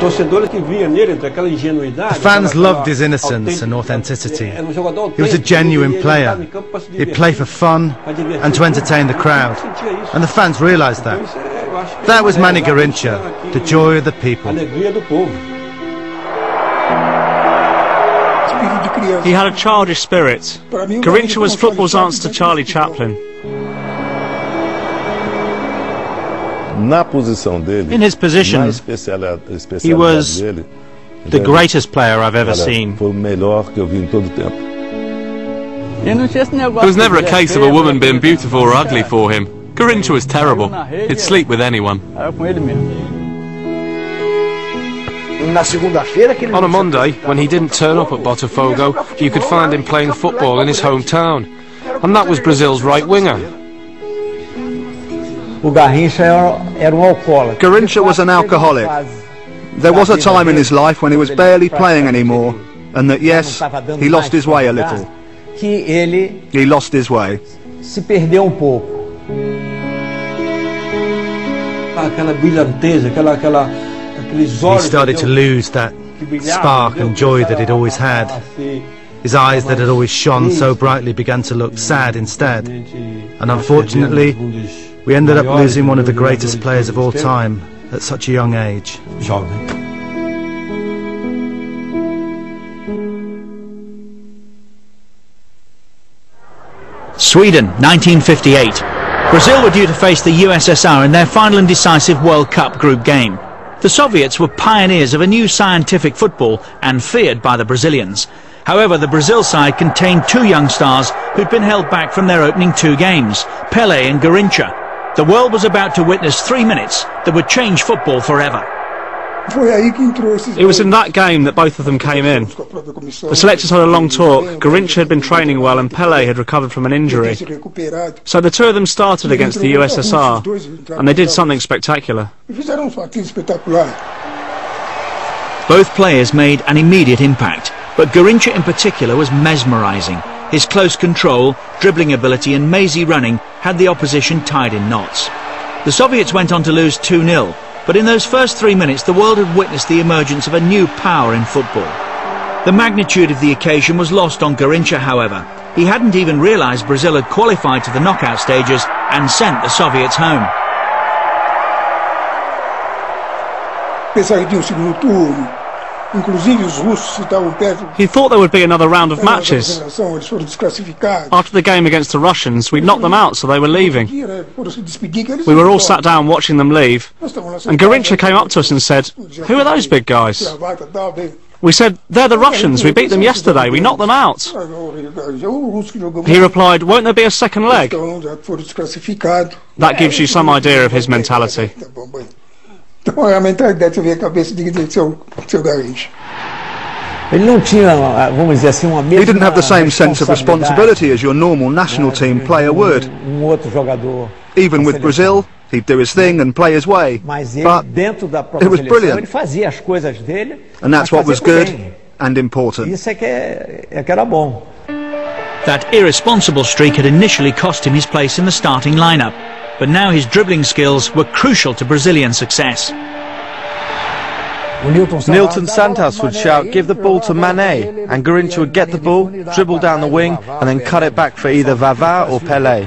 The fans loved his innocence and authenticity. He was a genuine player. He'd play for fun and to entertain the crowd. And the fans realised that. That was Manny Garrincha, the joy of the people. He had a childish spirit. Garrincha was football's answer to Charlie Chaplin. In his position, he was the greatest player I've ever seen. It was never a case of a woman being beautiful or ugly for him. Garrincha was terrible. He'd sleep with anyone. On a Monday, when he didn't turn up at Botafogo, you could find him playing football in his hometown. And that was Brazil's right winger. Garrincha was an alcoholic. There was a time in his life when he was barely playing anymore, and that, yes, he lost his way a little. He lost his way. He started to lose that spark and joy that he'd always had. His eyes that had always shone so brightly began to look sad instead. And unfortunately, we ended up losing one of the greatest players of all time at such a young age. Sweden, 1958. Brazil were due to face the USSR in their final and decisive World Cup group game. The Soviets were pioneers of a new scientific football and feared by the Brazilians. However, the Brazil side contained two young stars who'd been held back from their opening two games, Pelé and Garrincha. The world was about to witness 3 minutes that would change football forever. It was in that game that both of them came in. The selectors had a long talk. Garrincha had been training well and Pelé had recovered from an injury. So the two of them started against the USSR, and they did something spectacular. Both players made an immediate impact, but Garrincha in particular was mesmerising. His close control, dribbling ability and mazy running had the opposition tied in knots. The Soviets went on to lose 2-0. But in those first 3 minutes, the world had witnessed the emergence of a new power in football. The magnitude of the occasion was lost on Garrincha, however. He hadn't even realised Brazil had qualified to the knockout stages and sent the Soviets home. He thought there would be another round of matches. After the game against the Russians, we'd knocked them out, so they were leaving. We were all sat down watching them leave, and Garrincha came up to us and said, "Who are those big guys?" We said, "They're the Russians, we beat them yesterday, we knocked them out." He replied, "Won't there be a second leg?" That gives you some idea of his mentality. He didn't have the same sense of responsibility as your normal national team player would. Even with Brazil, he'd do his thing and play his way. But it was brilliant. And that's what was good and important. That irresponsible streak had initially cost him his place in the starting lineup, but now his dribbling skills were crucial to Brazilian success. Nilton Santos would shout, "Give the ball to Mané," and Garrincha would get the ball, dribble down the wing and then cut it back for either Vavá or Pelé.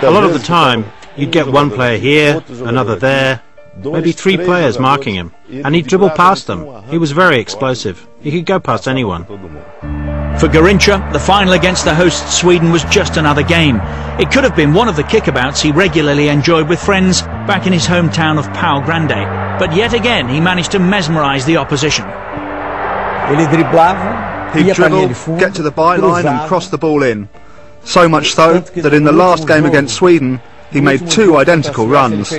A lot of the time, you'd get one player here, another there, maybe 3 players marking him, and he'd dribble past them. He was very explosive. He could go past anyone. For Garrincha, the final against the host Sweden was just another game. It could have been one of the kickabouts he regularly enjoyed with friends back in his hometown of Pau Grande. But yet again, he managed to mesmerise the opposition. He'd dribble, get to the byline and cross the ball in. So much so that in the last game against Sweden, he made 2 identical runs.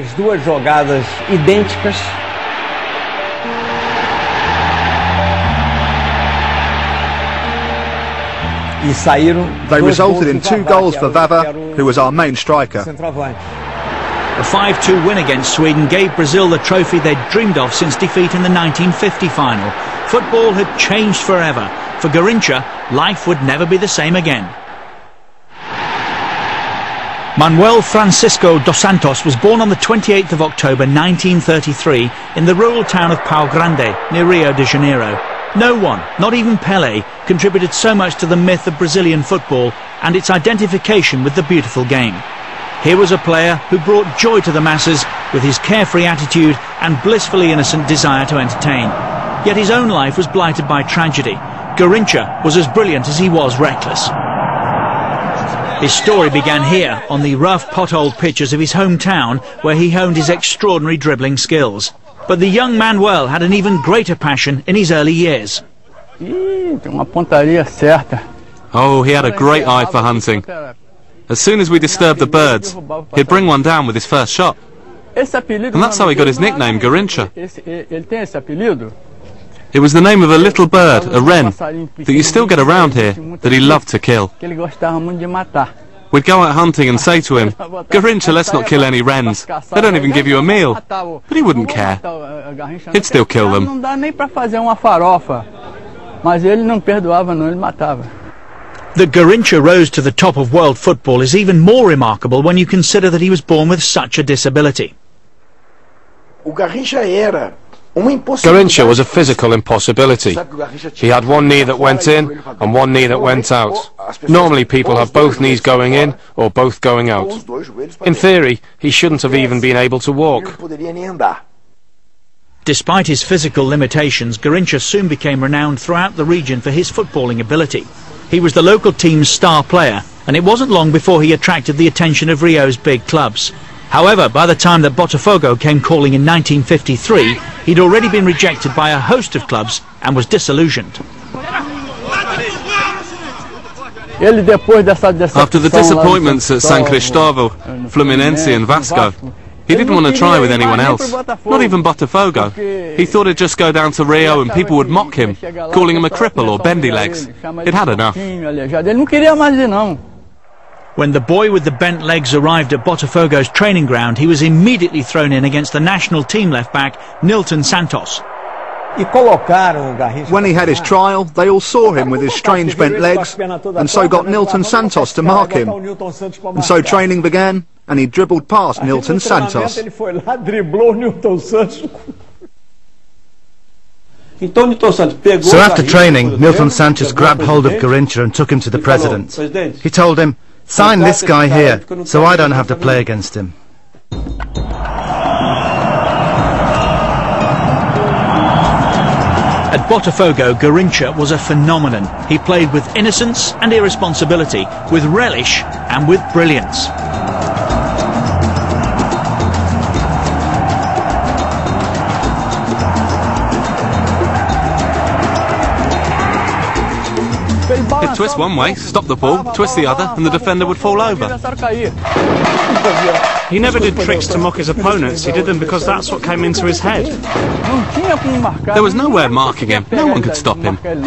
They resulted in 2 goals for Vavá, who was our main striker. The 5-2 win against Sweden gave Brazil the trophy they'd dreamed of since defeat in the 1950 final. Football had changed forever. For Garrincha, life would never be the same again. Manuel Francisco dos Santos was born on the 28th of October 1933 in the rural town of Pau Grande, near Rio de Janeiro. No one, not even Pelé, contributed so much to the myth of Brazilian football and its identification with the beautiful game. Here was a player who brought joy to the masses with his carefree attitude and blissfully innocent desire to entertain. Yet his own life was blighted by tragedy. Garrincha was as brilliant as he was reckless. His story began here, on the rough, potholed pitches of his hometown, where he honed his extraordinary dribbling skills. But the young Manuel had an even greater passion in his early years. Oh, he had a great eye for hunting. As soon as we disturbed the birds, he'd bring one down with his first shot. And that's how he got his nickname, Garrincha. It was the name of a little bird, a wren, that you still get around here, that he loved to kill. We'd go out hunting and say to him, "Garrincha, let's not kill any wrens. They don't even give you a meal." But he wouldn't care. He'd still kill them. That Garrincha rose to the top of world football is even more remarkable when you consider that he was born with such a disability. Garrincha was a physical impossibility. He had one knee that went in and one knee that went out. Normally people have both knees going in or both going out. In theory, he shouldn't have even been able to walk. Despite his physical limitations, Garrincha soon became renowned throughout the region for his footballing ability. He was the local team's star player, and it wasn't long before he attracted the attention of Rio's big clubs. However, by the time that Botafogo came calling in 1953, he'd already been rejected by a host of clubs and was disillusioned. After the disappointments at San Cristóbal, Fluminense and Vasco, he didn't want to try with anyone else, not even Botafogo. He thought he'd just go down to Rio and people would mock him, calling him a cripple or bendy legs. He'd had enough. When the boy with the bent legs arrived at Botafogo's training ground, he was immediately thrown in against the national team left-back, Nilton Santos. When he had his trial, they all saw him with his strange bent legs, and so got Nilton Santos to mark him. And so training began, and he dribbled past Nilton Santos. So after training, Nilton Santos grabbed hold of Garrincha and took him to the president. He told him, "Sign this guy here, so I don't have to play against him." At Botafogo, Garrincha was a phenomenon. He played with innocence and irresponsibility, with relish and with brilliance. He'd twist one way, stop the ball, twist the other, and the defender would fall over. He never did tricks to mock his opponents, he did them because that's what came into his head. There was nowhere marking him, no one could stop him. When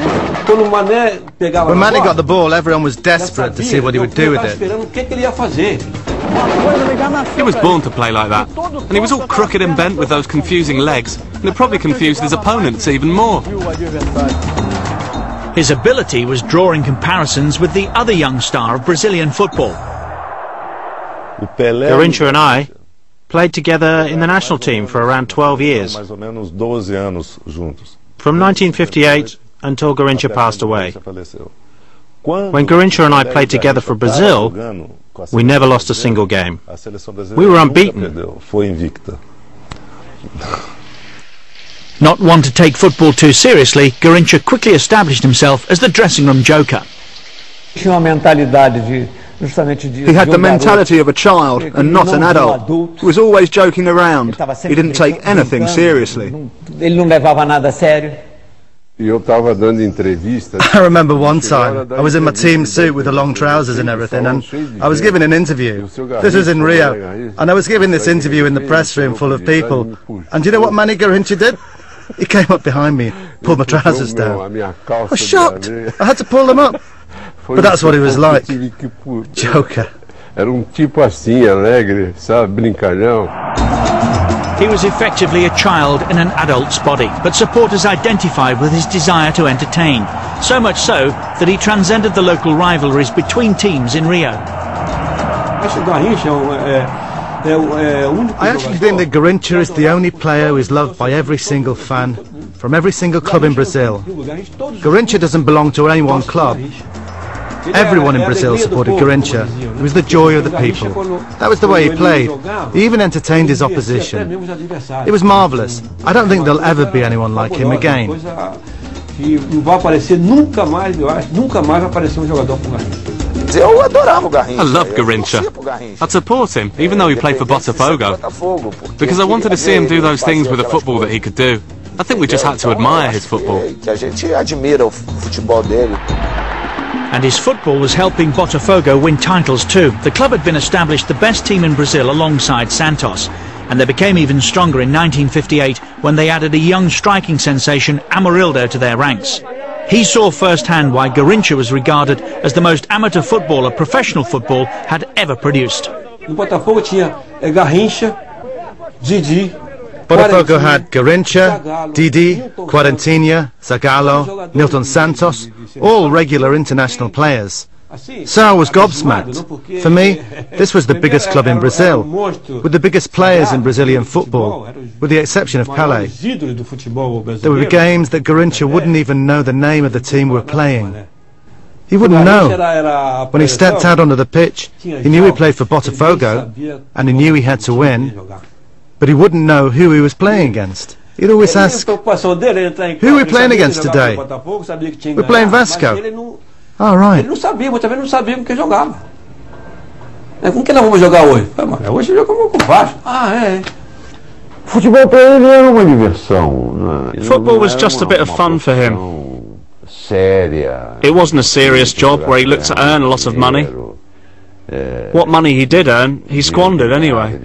Manny got the ball, everyone was desperate to see what he would do with it. He was born to play like that, and he was all crooked and bent with those confusing legs, and it probably confused his opponents even more. His ability was drawing comparisons with the other young star of Brazilian football. Garrincha and I played together in the national team for around 12 years. From 1958 until Garrincha passed away. When Garrincha and I played together for Brazil, we never lost a single game. We were unbeaten. Not one to take football too seriously, Garrincha quickly established himself as the dressing room joker. He had the mentality of a child and not an adult. He was always joking around. He didn't take anything seriously. I remember one time, I was in my team suit with the long trousers and everything, and I was giving an interview. This was in Rio, and I was giving this interview in the press room full of people. And do you know what Manny Garrincha did? He came up behind me, pulled my trousers down. I was shocked. I had to pull them up. But that's what he was like. Joker. He was effectively a child in an adult's body, but supporters identified with his desire to entertain. So much so that he transcended the local rivalries between teams in Rio. I actually think that Garrincha is the only player who is loved by every single fan, from every single club in Brazil. Garrincha doesn't belong to any one club. Everyone in Brazil supported Garrincha. He was the joy of the people. That was the way he played. He even entertained his opposition. It was marvellous. I don't think there'll ever be anyone like him again. I love Garrincha. I'd support him, even though he played for Botafogo, because I wanted to see him do those things with the football that he could do. I think we just had to admire his football. And his football was helping Botafogo win titles too. The club had been established the best team in Brazil alongside Santos, and they became even stronger in 1958 when they added a young striking sensation, Amarildo, to their ranks. He saw firsthand why Garrincha was regarded as the most amateur footballer professional football had ever produced. Botafogo had Garrincha, Didi, Quarentinha, Zagallo, Nilton Santos, all regular international players. So I was gobsmacked. For me, this was the biggest club in Brazil, with the biggest players in Brazilian football, with the exception of Pelé. There would be games that Garrincha wouldn't even know the name of the team we were playing. He wouldn't know. When he stepped out onto the pitch, he knew he played for Botafogo, and he knew he had to win. But he wouldn't know who he was playing against. He'd always ask, "Who are we playing against today?" "We're playing Vasco." "Oh, right." Football was just a bit of fun for him. It wasn't a serious job where he looked to earn a lot of money. What money he did earn, he squandered anyway.